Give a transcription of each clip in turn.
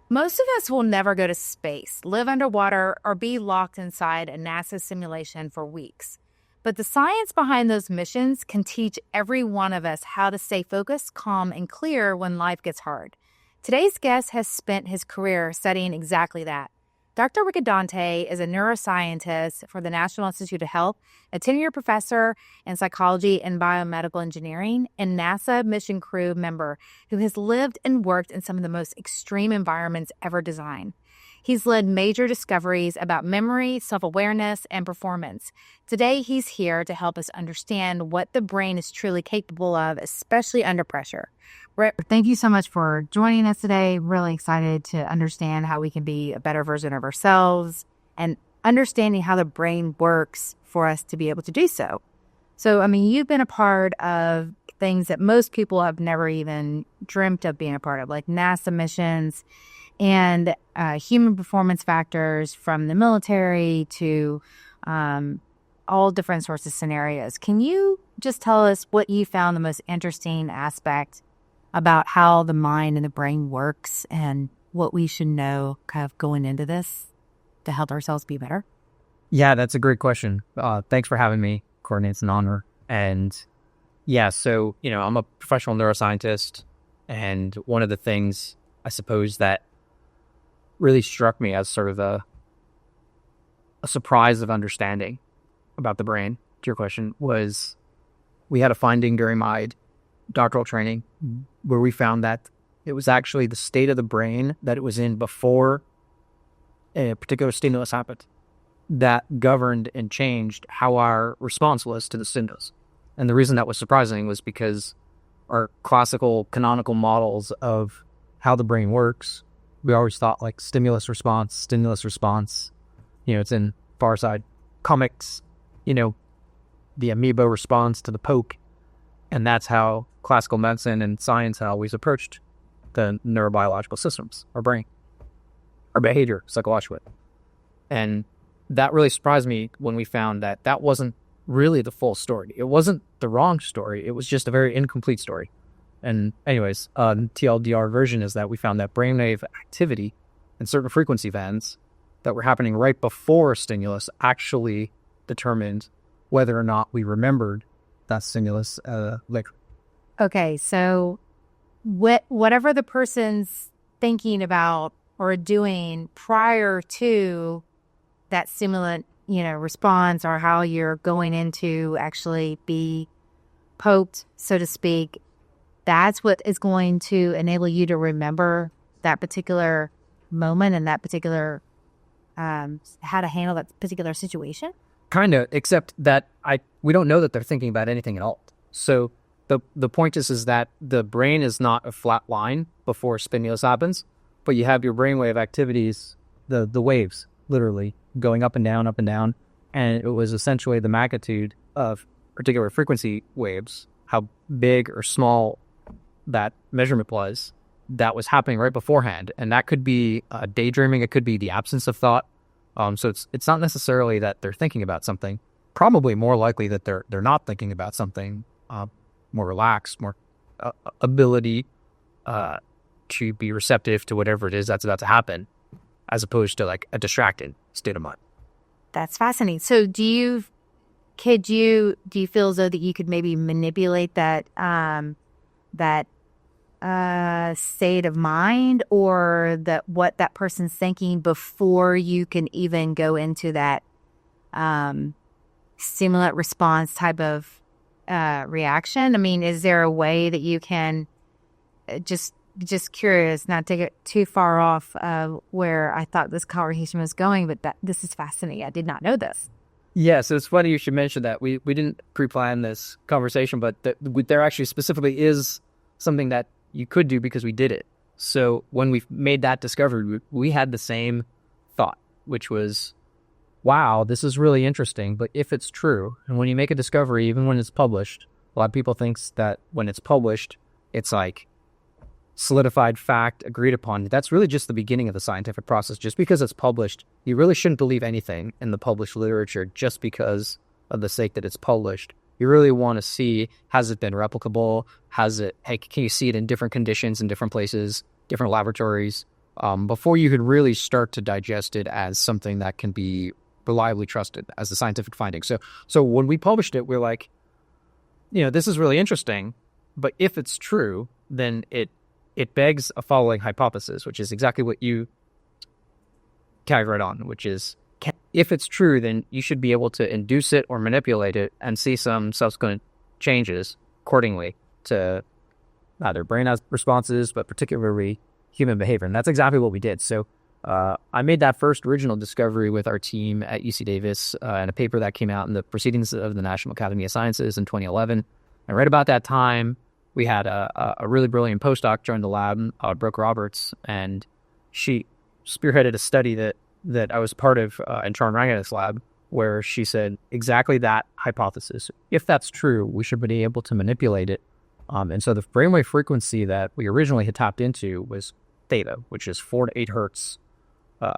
Most of us will never go to space, live underwater, or be locked inside a NASA simulation for weeks. But the science behind those missions can teach every one of us how to stay focused, calm, and clear when life gets hard. Today's guest has spent his career studying exactly that. Dr. Addante is a neuroscientist for the National Institute of Health, a tenured professor in psychology and biomedical engineering, and NASA mission crew member who has lived and worked in some of the most extreme environments ever designed. He's led major discoveries about memory, self-awareness, and performance. Today, he's here to help us understand what the brain is truly capable of, especially under pressure. Thank you so much for joining us today. Really excited to understand how we can be a better version of ourselves and understanding how the brain works for us to be able to do so. So, you've been a part of things that most people have never even dreamt of being a part of, like NASA missions and human performance factors from the military to all different sorts of scenarios. Can you just tell us what you found the most interesting aspect about how the mind and the brain works and what we should know kind of going into this to help ourselves be better? Yeah, that's a great question. Thanks for having me, Courtney. It's an honor. And yeah, so, I'm a professional neuroscientist. And one of the things, I suppose, that really struck me as sort of a surprise of understanding about the brain, to your question, was we had a finding during my doctoral training where we found that it was actually the state of the brain that it was in before a particular stimulus happened that governed and changed how our response was to the stimulus. And the reason that was surprising was because our classical canonical models of how the brain works, we always thought like stimulus response, it's in Far Side comics, the amoeba response to the poke. And that's how classical medicine and science had always approached the neurobiological systems, our brain, our behavior, psychologically. And that really surprised me when we found that that wasn't really the full story. It wasn't the wrong story. It was just a very incomplete story. And anyways, TLDR version is that we found that brainwave activity and certain frequency bands that were happening right before stimulus actually determined whether or not we remembered that stimulus later. Okay, so whatever the person's thinking about or doing prior to that stimulant, response, or how you're going into actually be poked, so to speak, that's what is going to enable you to remember that particular moment and that particular how to handle that particular situation? Kind of, except that we don't know that they're thinking about anything at all. So the point is that the brain is not a flat line before stimulus happens, but you have your brainwave activities, the waves, literally, going up and down, and it was essentially the magnitude of particular frequency waves, how big or small that measurement was, that was happening right beforehand. And that could be daydreaming, it could be the absence of thought. So it's not necessarily that they're thinking about something. Probably more likely that they're not thinking about something, more relaxed, more ability to be receptive to whatever it is that's about to happen, as opposed to like a distracted state of mind. That's fascinating. So do you feel as though that you could maybe manipulate that state of mind, or that what that person's thinking before you can even go into that stimulant response type of reaction? Is there a way that you can just curious, not take it too far off where I thought this conversation was going, but this is fascinating. I did not know this. Yeah, so it's funny you should mention that. We didn't pre-plan this conversation, but there actually specifically is something that you could do because we did it. So when we made that discovery, we had the same thought, which was, wow, this is really interesting, but if it's true, and when you make a discovery, even when it's published, a lot of people think that when it's published, it's like solidified fact agreed upon. That's really just the beginning of the scientific process. Just because it's published, you really shouldn't believe anything in the published literature just because of the sake that it's published. You really want to see, has it been replicable? Can you see it in different conditions, in different places, different laboratories? before you could really start to digest it as something that can be reliably trusted as a scientific finding. So when we published it, we're like, this is really interesting, but if it's true, then it begs a following hypothesis, which is exactly what you carried right on, which is, if it's true, then you should be able to induce it or manipulate it and see some subsequent changes accordingly to either brain responses, but particularly human behavior. And that's exactly what we did. So I made that first original discovery with our team at UC Davis in a paper that came out in the Proceedings of the National Academy of Sciences in 2011. And right about that time, we had a really brilliant postdoc join the lab, Brooke Roberts, and she spearheaded a study that I was part of in Charanrangan's lab, where she said exactly that hypothesis. If that's true, we should be able to manipulate it. And so the brainwave frequency that we originally had tapped into was theta, which is 4 to 8 hertz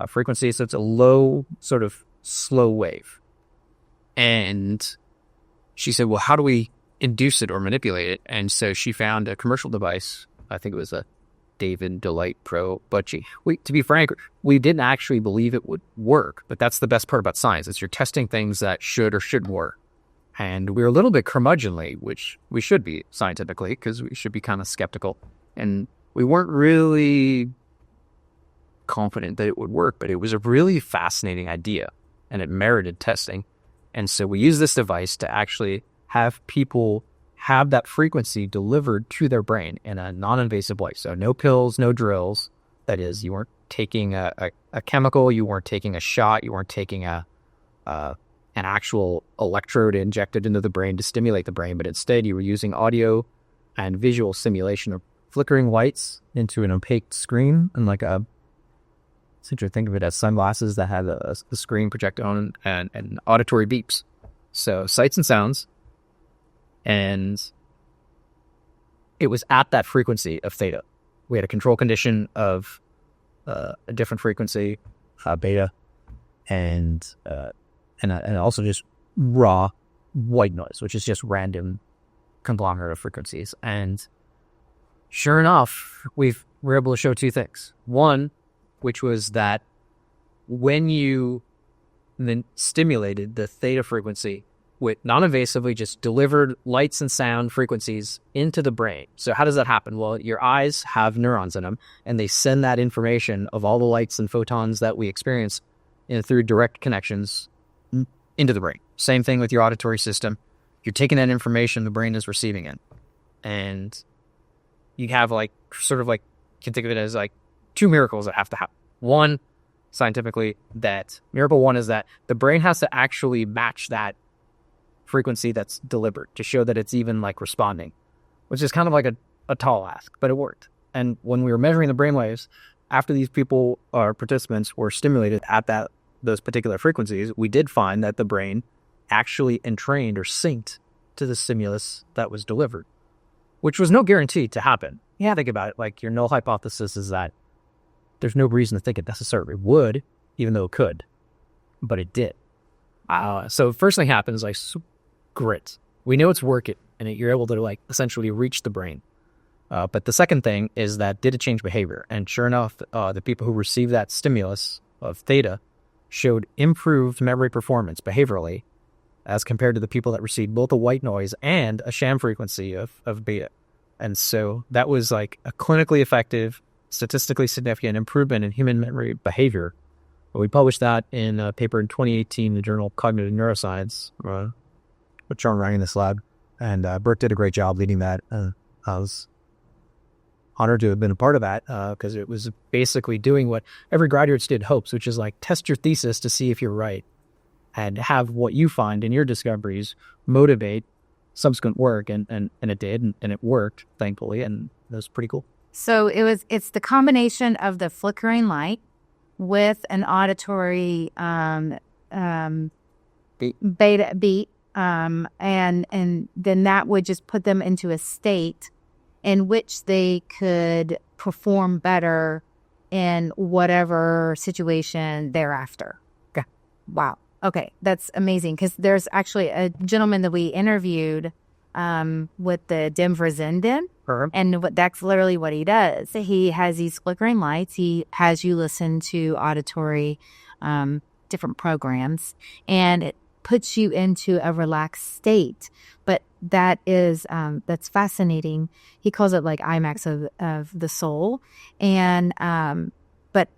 frequency. So it's a low, sort of slow wave. And she said, well, how do we induce it or manipulate it? And so she found a commercial device. I think it was a David Delight Pro, but to be frank, we didn't actually believe it would work. But that's the best part about science, is you're testing things that should or shouldn't work. And we're a little bit curmudgeonly, which we should be scientifically, because we should be kind of skeptical. And we weren't really confident that it would work, but it was a really fascinating idea, and it merited testing. And so we used this device to actually have people have that frequency delivered to their brain in a non-invasive way. So no pills, no drills. That is, you weren't taking a chemical, you weren't taking a shot, you weren't taking an actual electrode injected into the brain to stimulate the brain, but instead you were using audio and visual simulation of flickering lights into an opaque screen, and essentially think of it as sunglasses that had a screen projected on and auditory beeps. So sights and sounds. And it was at that frequency of theta. We had a control condition of a different frequency, beta, and also just raw white noise, which is just random conglomerate of frequencies. And sure enough, we're able to show two things. One, which was that when you then stimulated the theta frequency with non-invasively, just delivered lights and sound frequencies into the brain. So how does that happen? Well, your eyes have neurons in them, and they send that information of all the lights and photons that we experience through direct connections into the brain. Same thing with your auditory system. You're taking that information, the brain is receiving it. And you have you can think of it as two miracles that have to happen. One, scientifically, miracle one is that the brain has to actually match that frequency that's delivered to show that it's even responding, which is kind of a tall ask, but it worked. And when we were measuring the brainwaves after these people or participants were stimulated at those particular frequencies, we did find that the brain actually entrained or synced to the stimulus that was delivered, which was no guarantee to happen. Yeah, think about it. Your null hypothesis is that there's no reason to think it necessarily would, even though it could, but it did. So first thing happens, grit. We know it's working, and you're able to essentially reach the brain. But the second thing is that did it change behavior? And sure enough, the people who received that stimulus of theta showed improved memory performance behaviorally as compared to the people that received both a white noise and a sham frequency of beta. And so that was a clinically effective, statistically significant improvement in human memory behavior. We published that in a paper in 2018 in the Journal of Cognitive Neuroscience, with John Rang in this lab. And Brooke did a great job leading that. I was honored to have been a part of that because it was basically doing what every graduate student hopes, which is test your thesis to see if you're right and have what you find in your discoveries motivate subsequent work. And it did, and it worked, thankfully, and it was pretty cool. So it's the combination of the flickering light with an auditory beta beat, and then that would just put them into a state in which they could perform better in whatever situation thereafter. Okay. Wow. Okay, that's amazing, because there's actually a gentleman that we interviewed with the Denver Zen Den, And that's literally what he does. He has these flickering lights. He has you listen to auditory different programs, and it puts you into a relaxed state. But that is that's fascinating. He calls it like IMAX of the soul. And but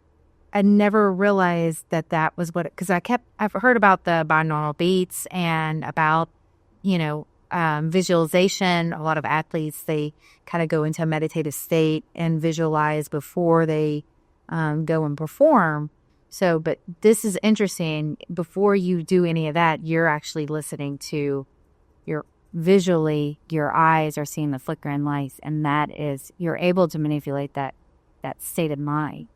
I never realized that was what, because I've heard about the binaural beats and about, visualization. A lot of athletes, they kind of go into a meditative state and visualize before they go and perform. So, but this is interesting. Before you do any of that, you're actually listening to your eyes are seeing the flickering lights, and that is, you're able to manipulate that state of mind.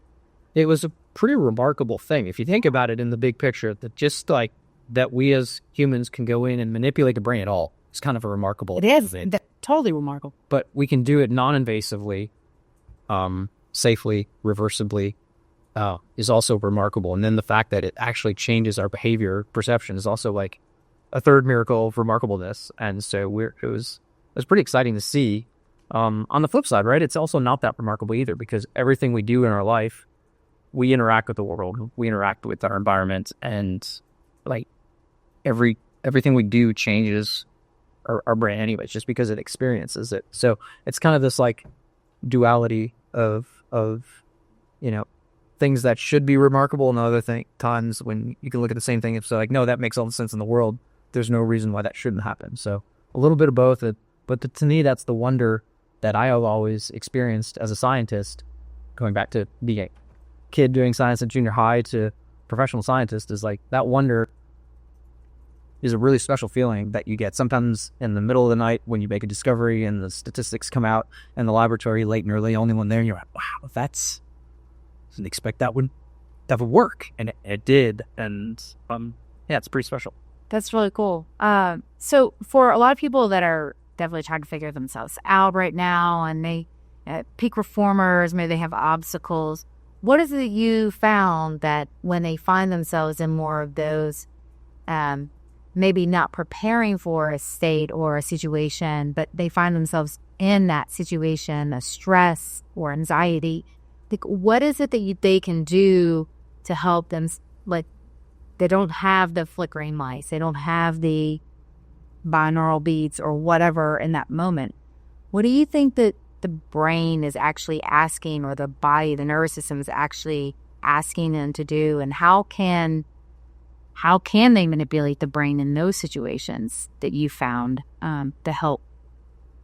It was a pretty remarkable thing. If you think about it in the big picture, that just like that we as humans can go in and manipulate the brain at all. It's kind of a remarkable It is. event. Totally remarkable. But we can do it non-invasively, safely, reversibly, is also remarkable. And then the fact that it actually changes our behavior perception is also like a third miracle of remarkableness. And so it was pretty exciting to see. On the flip side, right, it's also not that remarkable either, because everything we do in our life, we interact with the world, we interact with our environment, and like everything we do changes our brain anyways, just because it experiences it. So it's kind of this like duality of things that should be remarkable, and other times when you can look at the same thing and say like, no, that makes all the sense in the world. There's no reason why that shouldn't happen. So a little bit of both. But to me, that's the wonder that I have always experienced as a scientist, going back to being a kid doing science at junior high to professional scientist, is like that wonder is a really special feeling that you get sometimes in the middle of the night when you make a discovery and the statistics come out in the laboratory late and early, only one there, and you're like, wow, didn't expect that would work, and it did. And it's pretty special. That's really cool. So for a lot of people that are definitely trying to figure themselves out right now, and they peak performers, maybe they have obstacles, what is it you found that when they find themselves in more of those, maybe not preparing for a state or a situation, but they find themselves in that situation, a stress or anxiety, like what is it that they can do to help them? Like, they don't have the flickering lights, they don't have the binaural beats or whatever in that moment. What do you think that the brain is actually asking, or the body, the nervous system is actually asking them to do? And how can they manipulate the brain in those situations that you found to help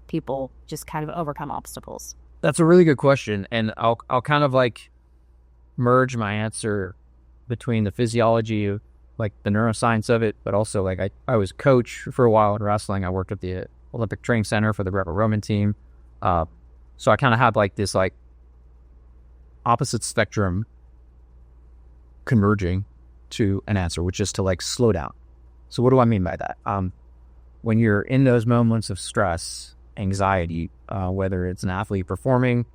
people just kind of overcome obstacles? That's a really good question. And I'll kind of like merge my answer between the physiology of like the neuroscience of it, but also like I was a coach for a while in wrestling. I worked at the Olympic Training Center for the Greco-Roman team. So I kind of had like this like opposite spectrum converging to an answer, which is to like slow down. So what do I mean by that? When you're in those moments of stress, anxiety, whether it's an athlete performing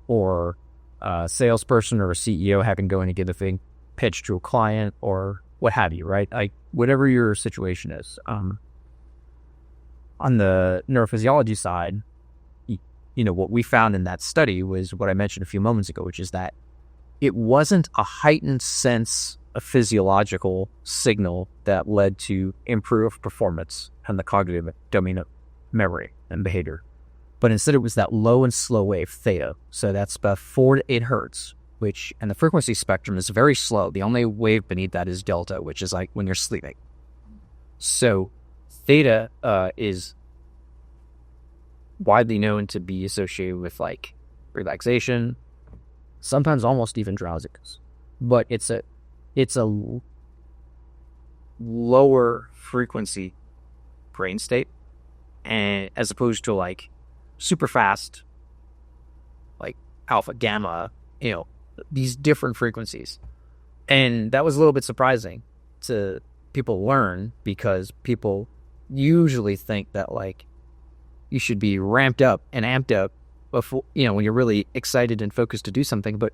or a salesperson or a CEO having to go in and give a thing pitch to a client or what have you, right? Like whatever your situation is. On the neurophysiology side, what we found in that study was what I mentioned a few moments ago, which is that it wasn't a heightened sense of physiological signal that led to improved performance and the cognitive domain of memory and behavior, but instead it was that low and slow wave theta. So that's about 4 to 8 hertz, and the frequency spectrum is very slow. The only wave beneath that is delta, which is like when you're sleeping. So theta is widely known to be associated with like relaxation, sometimes almost even drowsiness, but it's a lower frequency brain state, and as opposed to like super fast, like alpha, gamma, these different frequencies. And that was a little bit surprising to people learn, because people usually think that like you should be ramped up and amped up before, when you're really excited and focused to do something. But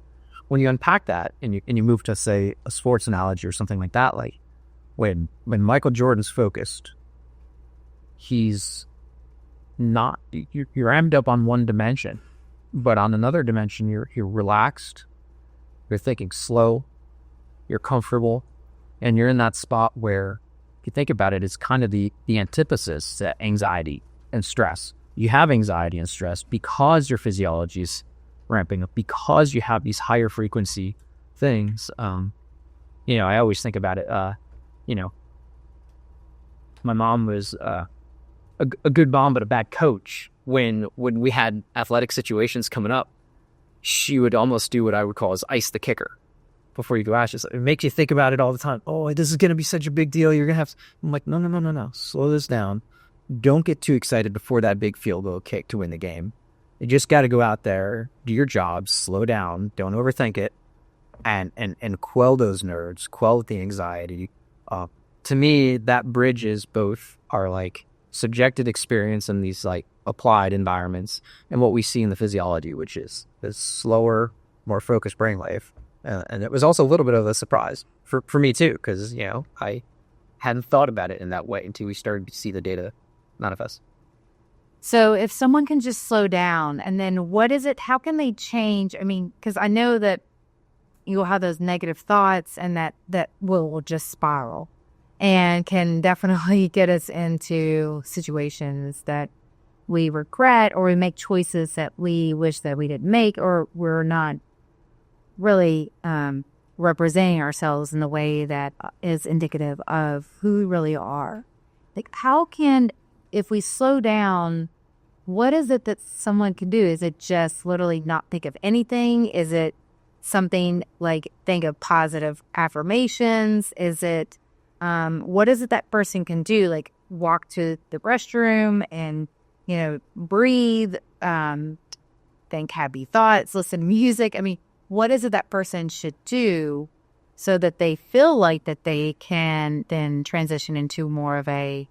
when you unpack that and you move to, say, a sports analogy or something like that, like when Michael Jordan's focused, he's you're amped up on one dimension, but on another dimension, you're relaxed, you're thinking slow, you're comfortable, and you're in that spot where, if you think about it, it's kind of the antithesis to anxiety and stress. You have anxiety and stress because your physiology is ramping up, because you have these higher frequency things. I always think about it. My mom was a good mom, but a bad coach. When we had athletic situations coming up, she would almost do what I would call as ice the kicker before you go out. It makes you think about it all the time. Oh, this is going to be such a big deal. You're going to have... I'm like, no. Slow this down. Don't get too excited before that big field goal kick to win the game. You just got to go out there, do your job, slow down, don't overthink it, and quell those nerves, quell the anxiety. To me, that bridges both our like subjective experience in these like applied environments and what we see in the physiology, which is this slower, more focused brainwave. And it was also a little bit of a surprise for me too, because I hadn't thought about it in that way until we started to see the data manifest. So if someone can just slow down, and then what is it? How can they change? I mean, because I know that you'll have those negative thoughts, and that will just spiral and can definitely get us into situations that we regret, or we make choices that we wish that we didn't make, or we're not really representing ourselves in the way that is indicative of who we really are. Like, if we slow down, what is it that someone can do? Is it just literally not think of anything? Is it something like think of positive affirmations? Is it, what is it that person can do? Like walk to the restroom and, breathe, think happy thoughts, listen to music. I mean, what is it that person should do so that they feel like that they can then transition into more of a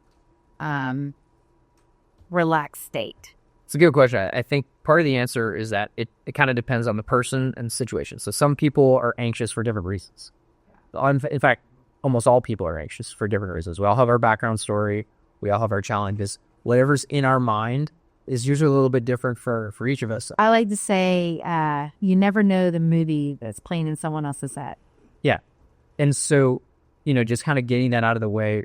relaxed state? It's a good question. I think part of the answer is that it kind of depends on the person and situation. So some people are anxious for different reasons. In fact, almost all people are anxious for different reasons. We all have our background story. We all have our challenges. Whatever's in our mind is usually a little bit different for each of us. I like to say, you never know the movie that's playing in someone else's head. Yeah. And so, just kind of getting that out of the way,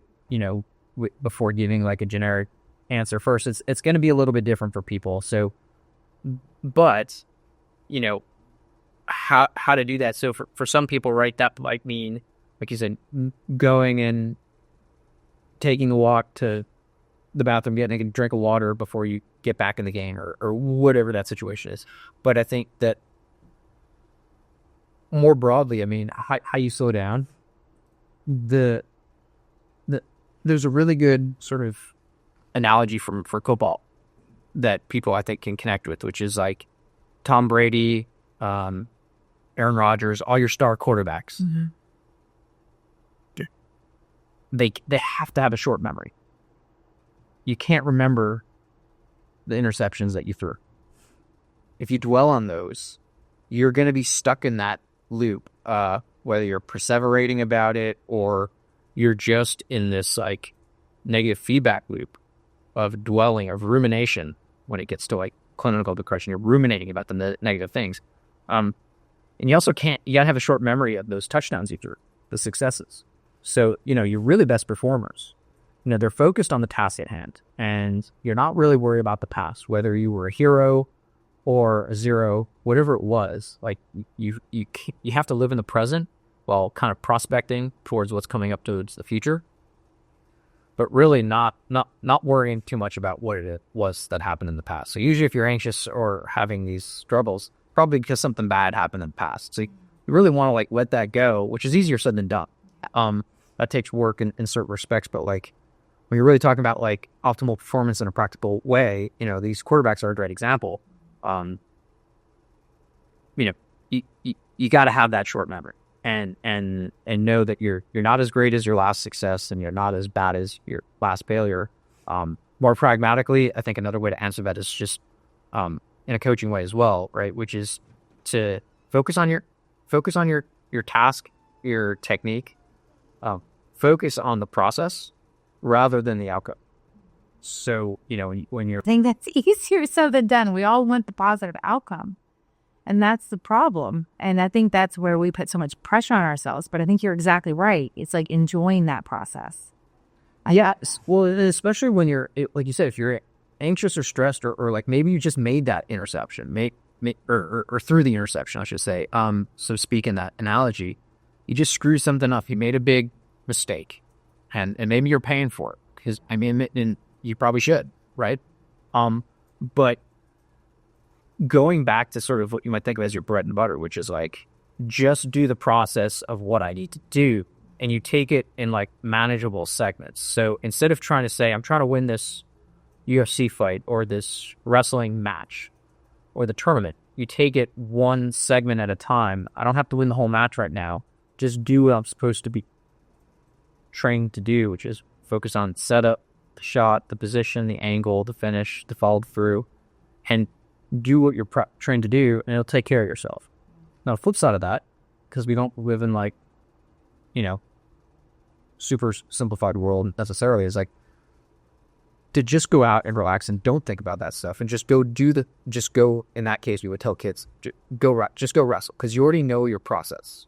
before giving like a generic answer first, it's going to be a little bit different for people. So, but, how to do that. So for some people, right, that might mean, like you said, going and taking a walk to the bathroom, getting a drink of water before you get back in the game, or whatever that situation is. But I think that more broadly, I mean, how you slow down, there's a really good sort of analogy for football that people I think can connect with, which is like Tom Brady, Aaron Rodgers, all your star quarterbacks. Mm-hmm. They have to have a short memory. You can't remember the interceptions that you threw. If you dwell on those, you're going to be stuck in that loop, whether you're perseverating about it or you're just in this like negative feedback loop of dwelling, of rumination. When it gets to like clinical depression, you're ruminating about the negative things. And you also you got to have a short memory of those touchdowns you threw, the successes. So, your really best performers, they're focused on the task at hand, and you're not really worried about the past, whether you were a hero or a zero, whatever it was. Like you have to live in the present while kind of prospecting towards what's coming up towards the future, but really not worrying too much about what it was that happened in the past. So usually if you're anxious or having these struggles, probably because something bad happened in the past. So you really want to like let that go, which is easier said than done. That takes work in certain respects, but like when you're really talking about like optimal performance in a practical way, these quarterbacks are a great example. You got to have that short memory and know that you're not as great as your last success and you're not as bad as your last failure. More pragmatically, I think another way to answer that is just in a coaching way as well, right? Which is to focus on your task, your technique. Focus on the process rather than the outcome. So, when you're... I think that's easier said than done. We all want the positive outcome. And that's the problem. And I think that's where we put so much pressure on ourselves. But I think you're exactly right. It's like enjoying that process. Yeah. Well, especially when you're, like you said, if you're anxious or stressed, or like maybe you just made that interception, or through the interception, I should say. So speaking that analogy, you just screwed something up. You made a big mistake, and maybe you're paying for it, because and you probably should, right? But going back to sort of what you might think of as your bread and butter, which is like, just do the process of what I need to do, and you take it in like manageable segments. So instead of trying to say, I'm trying to win this UFC fight or this wrestling match or the tournament, you take it one segment at a time. I don't have to win the whole match right now. Just do what I'm supposed to be trained to do, which is focus on setup, the shot, the position, the angle, the finish, the follow through, and do what you're trained to do, and it'll take care of yourself. Now, the flip side of that, because we don't live in like, super simplified world necessarily, is like to just go out and relax and don't think about that stuff, and just go in that case, we would tell kids, just go wrestle, because you already know your process.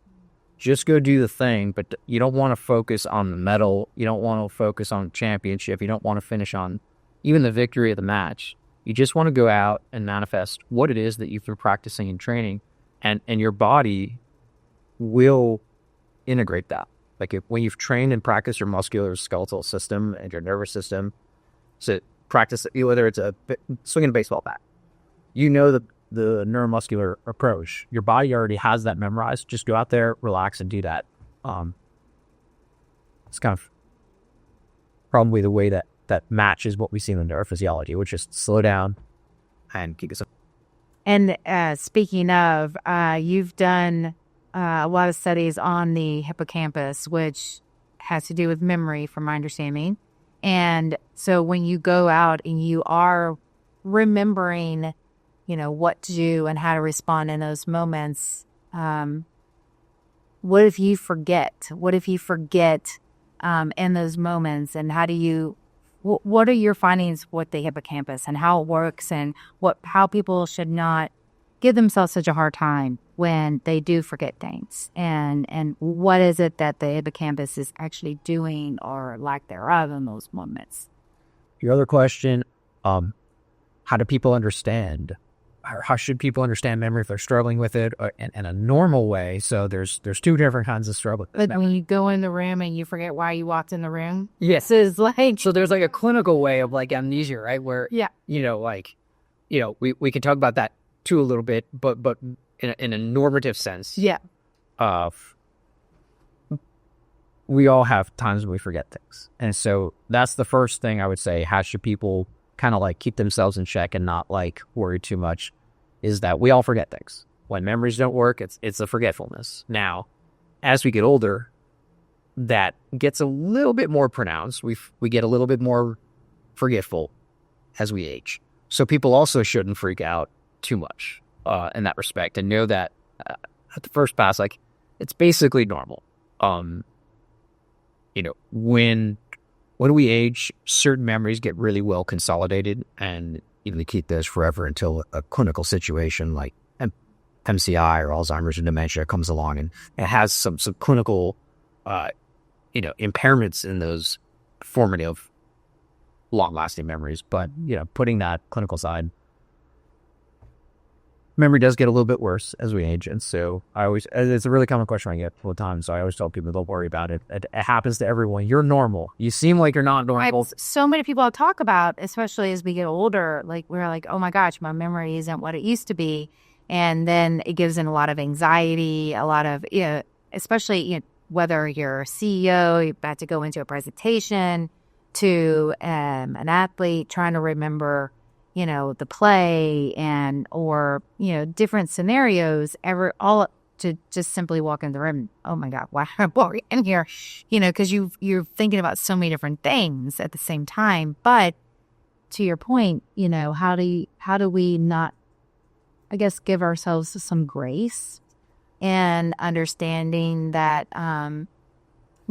Just go do the thing, but you don't want to focus on the medal. You don't want to focus on championship. You don't want to finish on even the victory of the match. You just want to go out and manifest what it is that you've been practicing and training, and your body will integrate that. Like when you've trained and practiced your muscular skeletal system and your nervous system, so practice, whether it's swinging a baseball bat, the neuromuscular approach, your body already has that memorized. Just go out there, relax, and do that. It's kind of probably the way that matches what we see in the neurophysiology, which is slow down and keep it simple. And speaking of, you've done a lot of studies on the hippocampus, which has to do with memory, from my understanding. And so when you go out and you are remembering, what to do and how to respond in those moments, what if you forget? What if you forget in those moments? And how do you... What are your findings with the hippocampus and how it works, and how people should not give themselves such a hard time when they do forget things? And what is it that the hippocampus is actually doing, or lack thereof, in those moments? Your other question, how do people understand, or how should people understand memory if they're struggling with it, or in a normal way? So there's two different kinds of struggle. But when you go in the room and you forget why you walked in the room? Yes. Is like... So there's like a clinical way of like amnesia, right? Where, we can talk about that too a little bit, but in a normative sense. Yeah. We all have times when we forget things. And so that's the first thing I would say. How should people kind of like keep themselves in check and not like worry too much, is that we all forget things. When memories don't work, it's a forgetfulness. Now, as we get older, that gets a little bit more pronounced. We get a little bit more forgetful as we age. So people also shouldn't freak out too much in that respect, and know that at the first pass, like, it's basically normal. When we age, certain memories get really well consolidated, and they keep those forever until a clinical situation like MCI or Alzheimer's or dementia comes along, and it has some clinical, impairments in those formative, long-lasting memories. But putting that clinical side, memory does get a little bit worse as we age. And so it's a really common question I get all the time. So I always tell people, don't worry about it. It happens to everyone. You're normal. You seem like you're not normal. So many people I talk about, especially as we get older, like we're like, oh my gosh, my memory isn't what it used to be. And then it gives in a lot of anxiety, a lot of, especially whether you're a CEO, you're about to go into a presentation, to an athlete trying to remember the play or different scenarios, all to just simply walk in the room. Oh my God, why am I in here? Because you're thinking about so many different things at the same time. But to your point, how do we not, I guess, give ourselves some grace and understanding that,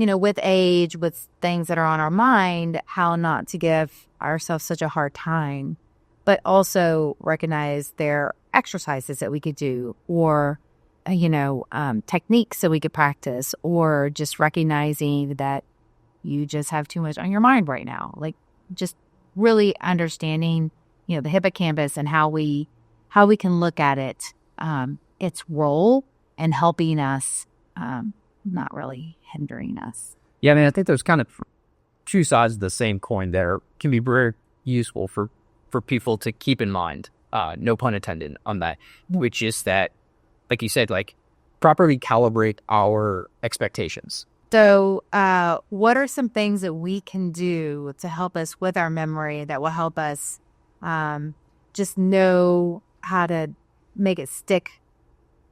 with age, with things that are on our mind, how not to give ourselves such a hard time, but also recognize there are exercises that we could do, or, techniques that we could practice, or just recognizing that you just have too much on your mind right now. Like, just really understanding, the hippocampus and how we can look at it, its role, and helping us, not really hindering us. Yeah, I mean, I think there's kind of two sides of the same coin there. Can be very useful for people to keep in mind, no pun intended on that, which is that, like you said, like, properly calibrate our expectations. So what are some things that we can do to help us with our memory that will help us just know how to make it stick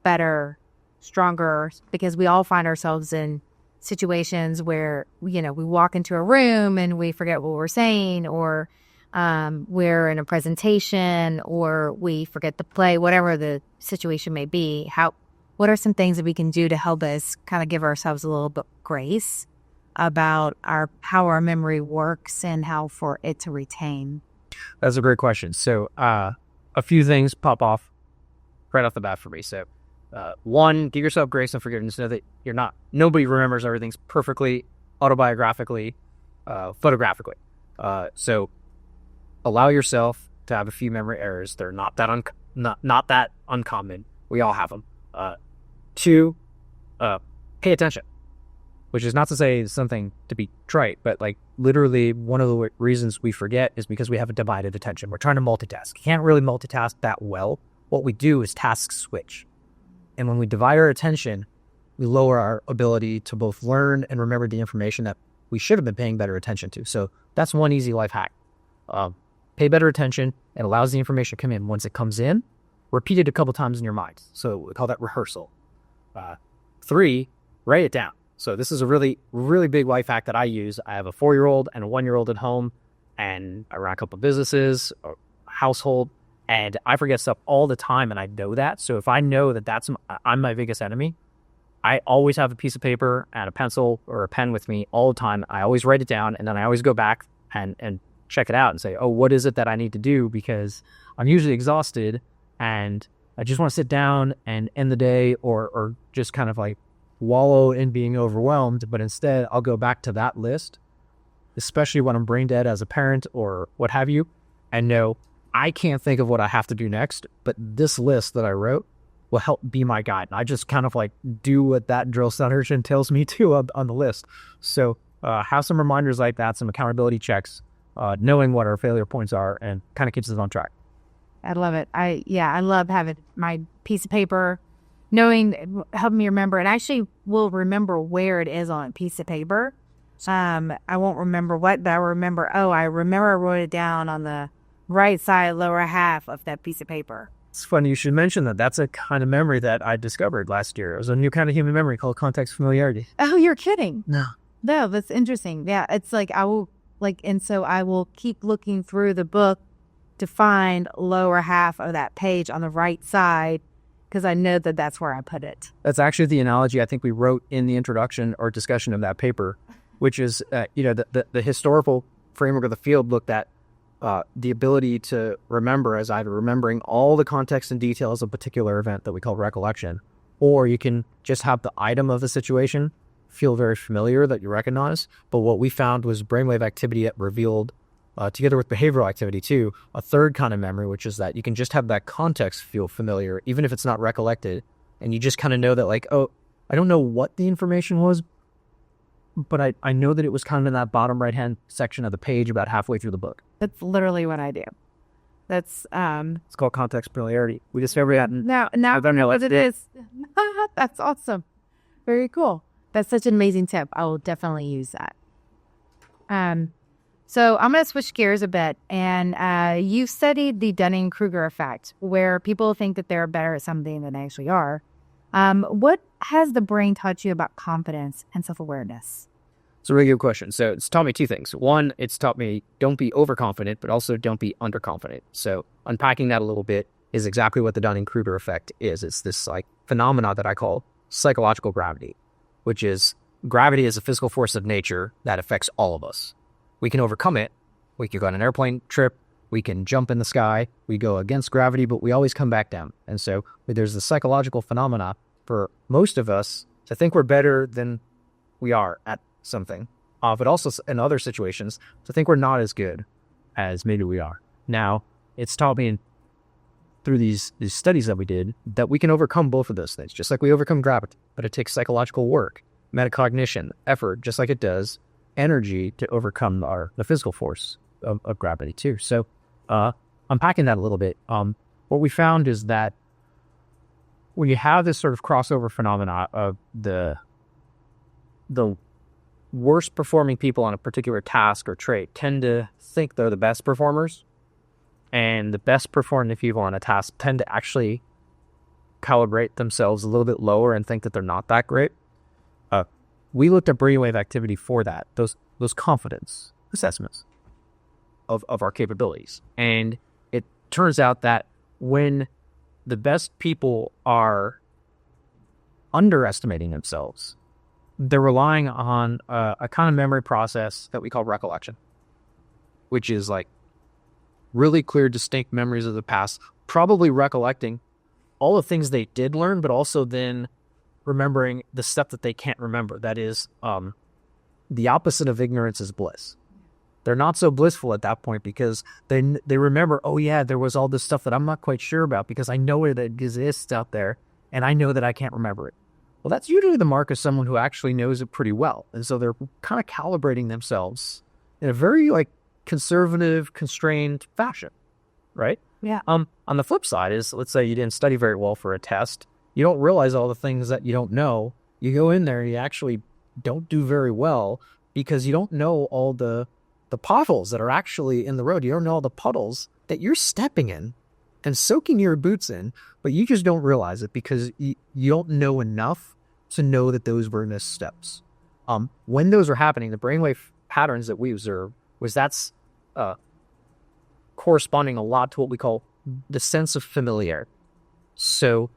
better, stronger? Because we all find ourselves in situations where, we walk into a room and we forget what we're saying, or we're in a presentation, or we forget the play, whatever the situation may be. What are some things that we can do to help us kind of give ourselves a little bit grace about how our memory works and how for it to retain? That's a great question. So a few things pop off right off the bat for me. So one, give yourself grace and forgiveness. Know that nobody remembers everything perfectly, autobiographically, photographically. So allow yourself to have a few memory errors. They're not that uncommon. We all have them. Two, pay attention, which is not to say something to be trite, but like literally one of the reasons we forget is because we have a divided attention. We're trying to multitask. Can't really multitask that well. What we do is task switch. And when we divide our attention, we lower our ability to both learn and remember the information that we should have been paying better attention to. So that's one easy life hack. Pay better attention. It allows the information to come in. Once it comes in, repeat it a couple times in your mind. So we call that rehearsal. 3, write it down. So this is a really, really big life hack that I use. I have a 4-year-old and a 1-year-old at home, and I run a couple of businesses, a household, and I forget stuff all the time, and I know that. So if I know that I'm my biggest enemy, I always have a piece of paper and a pencil or a pen with me all the time. I always write it down, and then I always go back and check it out and say, oh, what is it that I need to do? Because I'm usually exhausted, and I just want to sit down and end the day, or just kind of like wallow in being overwhelmed. But instead, I'll go back to that list, especially when I'm brain dead as a parent or what have you, and know I can't think of what I have to do next, but this list that I wrote will help be my guide. And I just kind of like do what that drill sergeant tells me to on the list. So have some reminders like that, some accountability checks, knowing what our failure points are, and kind of keeps us on track. I love it. I love having my piece of paper, helping me remember, and actually will remember where it is on a piece of paper. I won't remember what, but I remember I wrote it down on the right side, lower half of that piece of paper. It's funny you should mention that. That's a kind of memory that I discovered last year. It was a new kind of human memory called context familiarity. Oh, you're kidding. No, that's interesting. Yeah, it's like I will keep looking through the book to find lower half of that page on the right side, because I know that that's where I put it. That's actually the analogy I think we wrote in the introduction or discussion of that paper, which is, the historical framework of the field looked at the ability to remember as either remembering all the context and details of a particular event that we call recollection, or you can just have the item of the situation feel very familiar that you recognize. But what we found was brainwave activity that revealed, together with behavioral activity too, a third kind of memory, which is that you can just have that context feel familiar, even if it's not recollected. And you just kind of know that, like, oh, I don't know what the information was, but I know that it was kind of in that bottom right-hand section of the page about halfway through the book. That's literally what I do. That's it's called context familiarity. We discovered that. Now it is. That's awesome. Very cool. That's such an amazing tip. I will definitely use that. So I'm going to switch gears a bit. And you studied the Dunning-Kruger effect, where people think that they're better at something than they actually are. What has the brain taught you about confidence and self-awareness? It's a really good question. So it's taught me two things. One, it's taught me don't be overconfident, but also don't be underconfident. So unpacking that a little bit is exactly what the Dunning-Kruger effect is. It's this like phenomena that I call psychological gravity, which is gravity is a physical force of nature that affects all of us. We can overcome it. We could go on an airplane trip. We can jump in the sky. We go against gravity, but we always come back down. And so there's the psychological phenomena for most of us to think we're better than we are at something. But also in other situations to think we're not as good as maybe we are. Now, it's taught me through these studies that we did that we can overcome both of those things, just like we overcome gravity. But it takes psychological work, metacognition, effort, just like it does energy to overcome the physical force of gravity too. So unpacking that a little bit, what we found is that when you have this sort of crossover phenomena of the worst performing people on a particular task or trait tend to think they're the best performers, and the best performing people on a task tend to actually calibrate themselves a little bit lower and think that they're not that great. We looked at brainwave activity for that, those confidence assessments of our capabilities. And it turns out that when the best people are underestimating themselves, they're relying on a kind of memory process that we call recollection, which is like really clear, distinct memories of the past, probably recollecting all the things they did learn, but also then remembering the stuff that they can't remember. That is, the opposite of ignorance is bliss. They're not so blissful at that point because they remember, oh yeah, there was all this stuff that I'm not quite sure about because I know it exists out there and I know that I can't remember it. Well, that's usually the mark of someone who actually knows it pretty well. And so they're kind of calibrating themselves in a very conservative, constrained fashion, right? Yeah. On the flip side is, let's say you didn't study very well for a test. You don't realize all the things that you don't know. You go in there and you actually don't do very well because you don't know all the potholes that are actually in the road. You don't know all the puddles that you're stepping in and soaking your boots in, but you just don't realize it because you don't know enough to know that those were missteps. When those are happening, the brainwave patterns that we observe that's corresponding a lot to what we call the sense of familiarity. So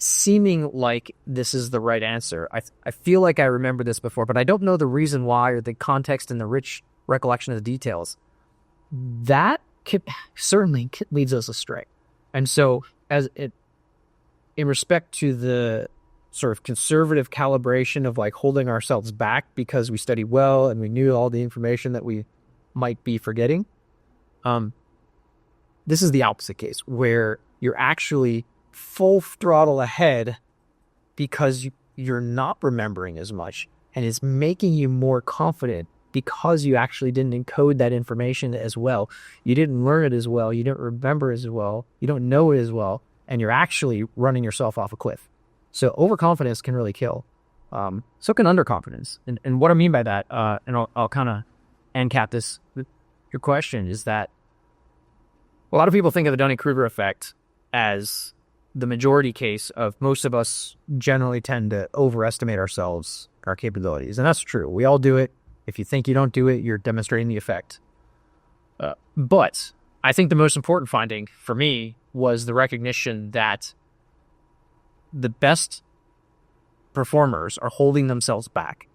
seeming like this is the right answer. I feel like I remember this before, but I don't know the reason why or the context and the rich recollection of the details. That certainly leads us astray. And so in respect to the sort of conservative calibration of holding ourselves back because we studied well and we knew all the information that we might be forgetting, this is the opposite case where you're actually full throttle ahead because you're not remembering as much, and it's making you more confident because you actually didn't encode that information as well. You didn't learn it as well. You didn't remember it as well. You don't know it as well, and you're actually running yourself off a cliff. So overconfidence can really kill. So can underconfidence. And what I mean by that, and I'll kind of end cap this with your question, is that a lot of people think of the Dunning-Kruger effect as the majority case of most of us generally tend to overestimate ourselves, our capabilities. And that's true. We all do it. If you think you don't do it, you're demonstrating the effect. But I think the most important finding for me was the recognition that the best performers are holding themselves back.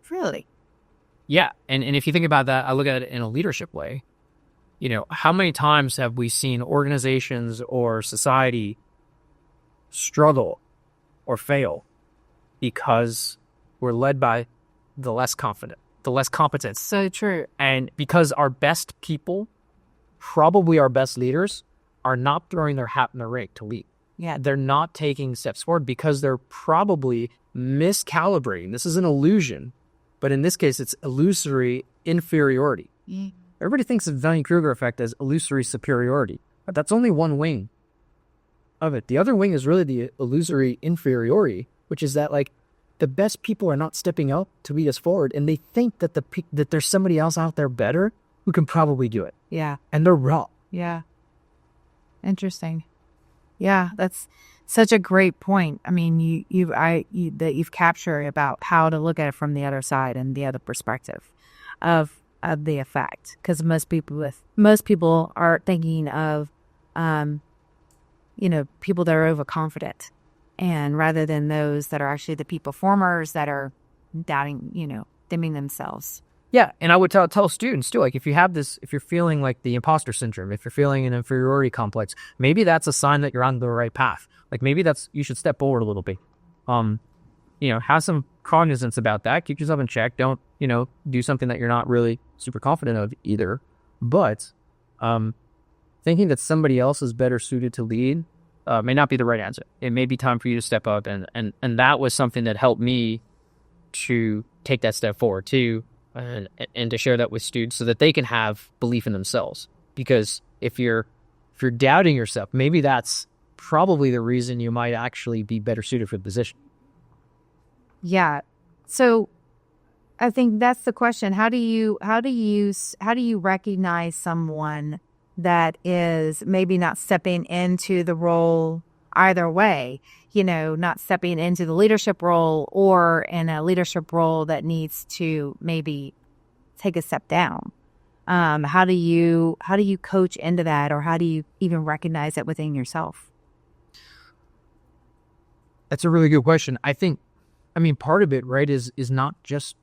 Really? Yeah. And if you think about that, I look at it in a leadership way. How many times have we seen organizations or society struggle or fail because we're led by the less confident, the less competent? So true. And because our best people, probably our best leaders, are not throwing their hat in the ring to lead. Yeah. They're not taking steps forward because they're probably miscalibrating. This is an illusion, but in this case, it's illusory inferiority. Everybody thinks of the Dunning-Kruger effect as illusory superiority, but that's only one wing of it. The other wing is really the illusory inferiority, which is that the best people are not stepping up to lead us forward, and they think that that there's somebody else out there better who can probably do it. Yeah. And they're wrong. Yeah. Interesting. Yeah, that's such a great point. I mean, you've captured about how to look at it from the other side and the other perspective of the effect, because most people are thinking of people that are overconfident and rather than those that are actually the peak performers that are doubting, dimming themselves. Yeah, and I would tell students too, like if you're feeling like the imposter syndrome, if you're feeling an inferiority complex, maybe that's a sign that you're on the right path. Like maybe you should step forward a little bit. Have some cognizance about that. Keep yourself in check. Don't, do something that you're not really super confident of either. But thinking that somebody else is better suited to lead may not be the right answer. It may be time for you to step up, and that was something that helped me to take that step forward too. And to share that with students so that they can have belief in themselves. Because if you're doubting yourself, maybe that's probably the reason you might actually be better suited for the position. Yeah. So I think that's the question. How do you recognize someone that is maybe not stepping into the role either way, not stepping into the leadership role or in a leadership role that needs to maybe take a step down? How do you coach into that, or how do you even recognize it within yourself? That's a really good question. Part of it, right, is not just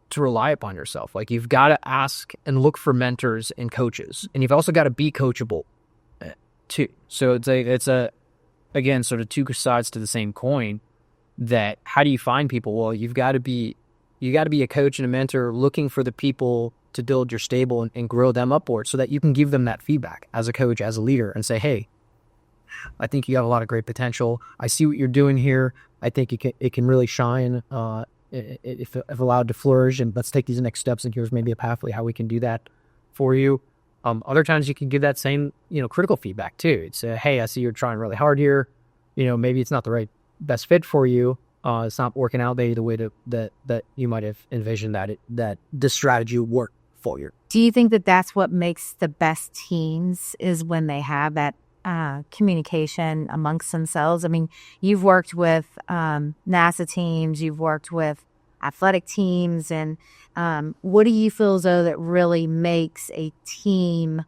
to rely upon yourself. Like you've got to ask and look for mentors and coaches, and you've also got to be coachable too. So it's again, sort of two sides to the same coin. That how do you find people? Well, you got to be a coach and a mentor looking for the people to build your stable and grow them upward so that you can give them that feedback as a coach, as a leader, and say, hey, I think you have a lot of great potential. I see what you're doing here. I think it can really shine if allowed to flourish, and let's take these next steps, and here's maybe a pathway how we can do that for you. Other times you can give that same, critical feedback too. It's hey, I see you're trying really hard here. Maybe it's not the right best fit for you. It's not working out maybe the way that you might have envisioned that this strategy would work for you. Do you think that that's what makes the best teams is when they have that communication amongst themselves? I mean, you've worked with NASA teams, you've worked with athletic teams, and what do you feel as though that really makes a team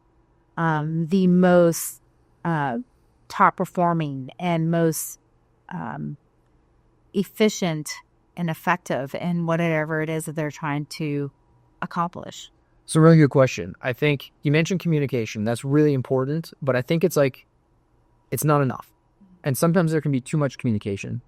the most top performing and most efficient and effective in whatever it is that they're trying to accomplish? It's a really good question. I think you mentioned communication. That's really important, but I think it's not enough. And sometimes there can be too much communication.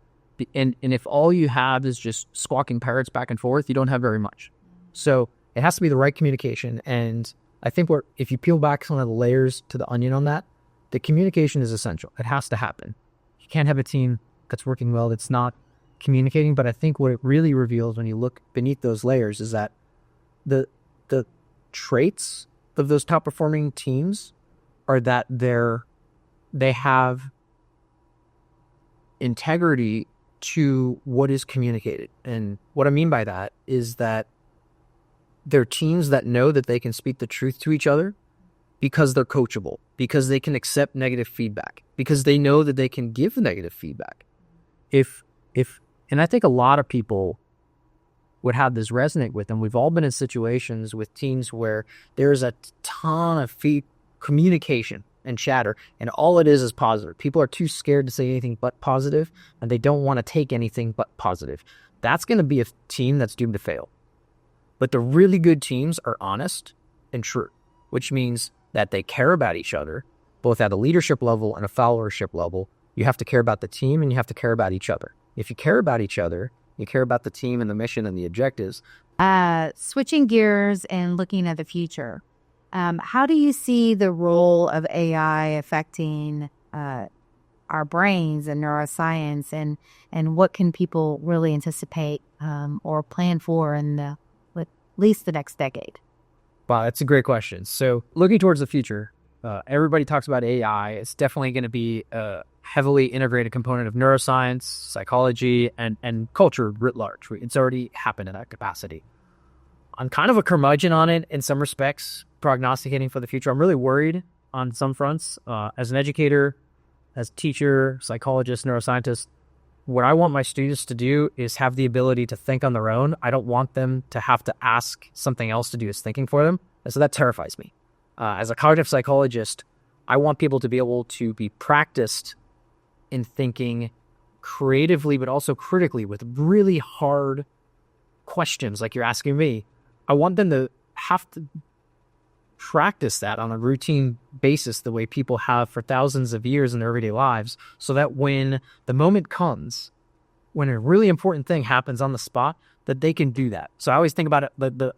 And if all you have is just squawking parrots back and forth, you don't have very much. So it has to be the right communication. And I think if you peel back some of the layers to the onion on that, the communication is essential. It has to happen. You can't have a team that's working well that's not communicating. But I think what it really reveals when you look beneath those layers is that the traits of those top performing teams are that they have integrity to what is communicated. And what I mean by that is that they're teams that know that they can speak the truth to each other because they're coachable, because they can accept negative feedback, because they know that they can give negative feedback. And I think a lot of people would have this resonate with them. We've all been in situations with teams where there's a ton of communication and chatter, and all it is positive. People are too scared to say anything but positive, and they don't want to take anything but positive. That's going to be a team that's doomed to fail. But the really good teams are honest and true, which means that they care about each other, both at a leadership level and a followership level. You have to care about the team, and you have to care about each other. If you care about each other, you care about the team and the mission and the objectives. Switching gears and looking at the future, how do you see the role of AI affecting our brains and neuroscience, and what can people really anticipate or plan for in at least the next decade? Wow, that's a great question. So looking towards the future, everybody talks about AI. It's definitely going to be a heavily integrated component of neuroscience, psychology, and culture writ large. It's already happened in that capacity. I'm kind of a curmudgeon on it in some respects, prognosticating for the future. I'm really worried on some fronts. As an educator, as a teacher, psychologist, neuroscientist, what I want my students to do is have the ability to think on their own. I don't want them to have to ask something else to do his thinking for them. And so that terrifies me. As a cognitive psychologist, I want people to be able to be practiced in thinking creatively, but also critically with really hard questions like you're asking me. I want them to have to practice that on a routine basis the way people have for thousands of years in their everyday lives, so that when the moment comes, when a really important thing happens on the spot, that they can do that. So I always think about it, the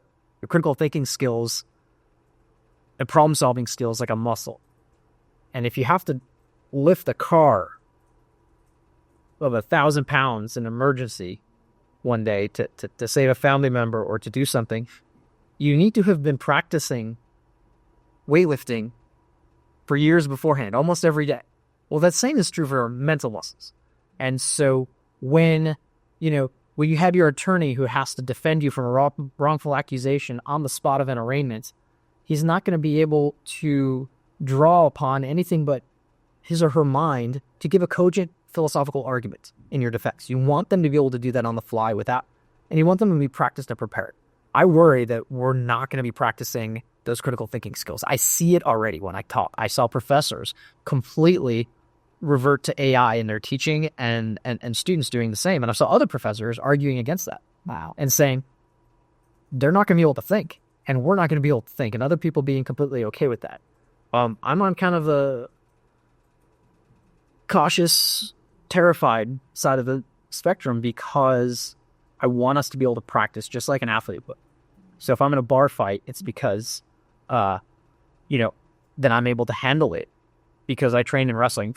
critical thinking skills and problem solving skills like a muscle. And if you have to lift a car of 1,000 pounds in an emergency one day to save a family member or to do something, you need to have been practicing weightlifting for years beforehand, almost every day. Well, that same is true for our mental muscles. And so when you have your attorney who has to defend you from a wrongful accusation on the spot of an arraignment, he's not going to be able to draw upon anything but his or her mind to give a cogent philosophical argument in your defense. You want them to be able to do that on the fly and you want them to be practiced and prepared. I worry that we're not going to be practicing those critical thinking skills. I see it already when I taught. I saw professors completely revert to AI in their teaching and students doing the same. And I saw other professors arguing against that. Wow. And saying they're not going to be able to think and we're not going to be able to think, and other people being completely okay with that. I'm on kind of the cautious, terrified side of the spectrum because I want us to be able to practice just like an athlete would. So if I'm in a bar fight, it's because, then I'm able to handle it because I trained in wrestling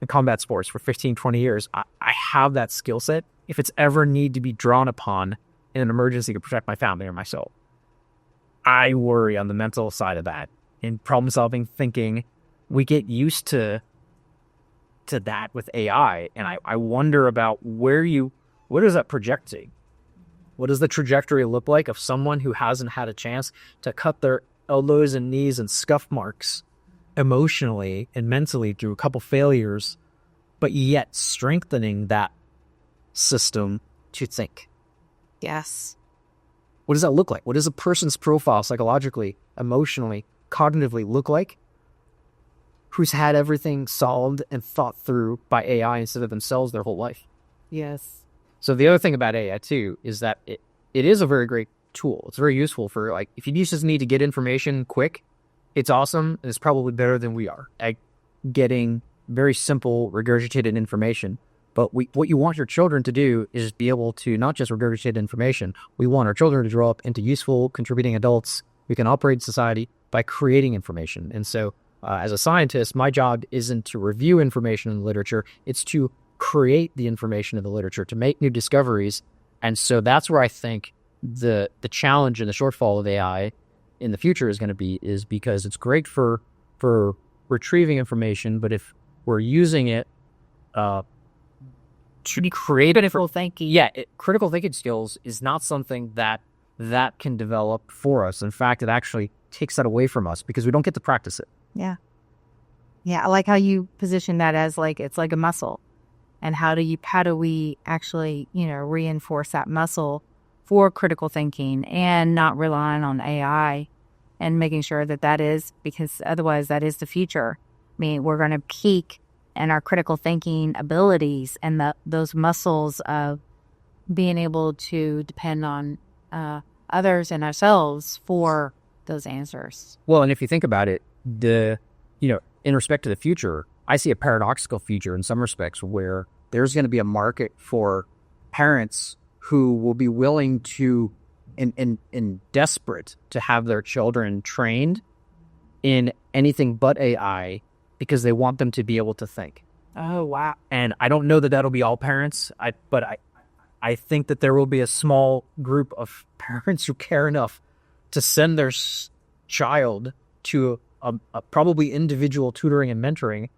in combat sports for 15, 20 years. I have that skill set if it's ever need to be drawn upon in an emergency to protect my family or myself. I worry on the mental side of that. In problem solving thinking, we get used to that with AI. And I wonder about what is that projecting? What does the trajectory look like of someone who hasn't had a chance to cut their elbows and knees and scuff marks emotionally and mentally through a couple failures, but yet strengthening that system to think? Yes. What does that look like? What does a person's profile psychologically, emotionally, cognitively look like who's had everything solved and thought through by AI instead of themselves their whole life? Yes. So the other thing about AI too is that it is a very great tool. It's very useful for, like, if you just need to get information quick, it's awesome. And it's probably better than we are at getting very simple regurgitated information. But what you want your children to do is be able to not just regurgitate information. We want our children to grow up into useful, contributing adults who can operate society by creating information. And so as a scientist, my job isn't to review information in the literature. It's to create the information in the literature, to make new discoveries. And so that's where I think the challenge and the shortfall of AI in the future is going to be, is because it's great for retrieving information, but if we're using it to create critical thinking. Critical thinking skills is not something that can develop for us. In fact, it actually takes that away from us because we don't get to practice it. Yeah. Yeah. I like how you position that as like, it's like a muscle. And how do we actually, reinforce that muscle for critical thinking and not relying on AI and making sure that is, because otherwise that is the future. I mean, we're going to peak in our critical thinking abilities and those muscles of being able to depend on others and ourselves for those answers. Well, and if you think about it, in respect to the future, I see a paradoxical future in some respects where there's going to be a market for parents who will be willing to and desperate to have their children trained in anything but AI because they want them to be able to think. Oh, wow. And I don't know that that'll be all parents, but I think that there will be a small group of parents who care enough to send their child to a probably individual tutoring and mentoring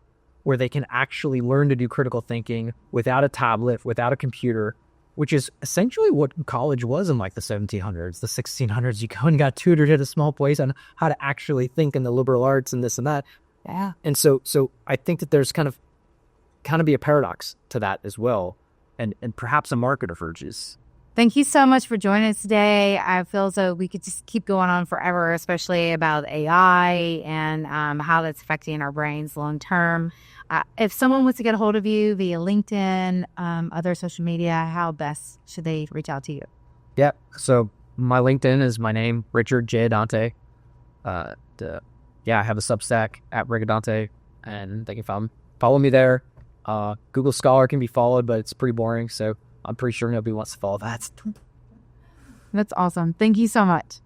where they can actually learn to do critical thinking without a tablet, without a computer, which is essentially what college was in like the 1700s, the 1600s. You go and got tutored at a small place on how to actually think in the liberal arts and this and that. Yeah. And so I think that there's kind of be a paradox to that as well. And perhaps a market emerges Thank you so much for joining us today. I feel as though we could just keep going on forever, especially about AI and how that's affecting our brains long term. If someone wants to get a hold of you via LinkedIn, other social media, how best should they reach out to you? Yeah. So my LinkedIn is my name, Richard J. Addante. I have a Substack at Rick Addante, and they can follow me there. Google Scholar can be followed, but it's pretty boring, so I'm pretty sure nobody wants to follow that. That's awesome. Thank you so much.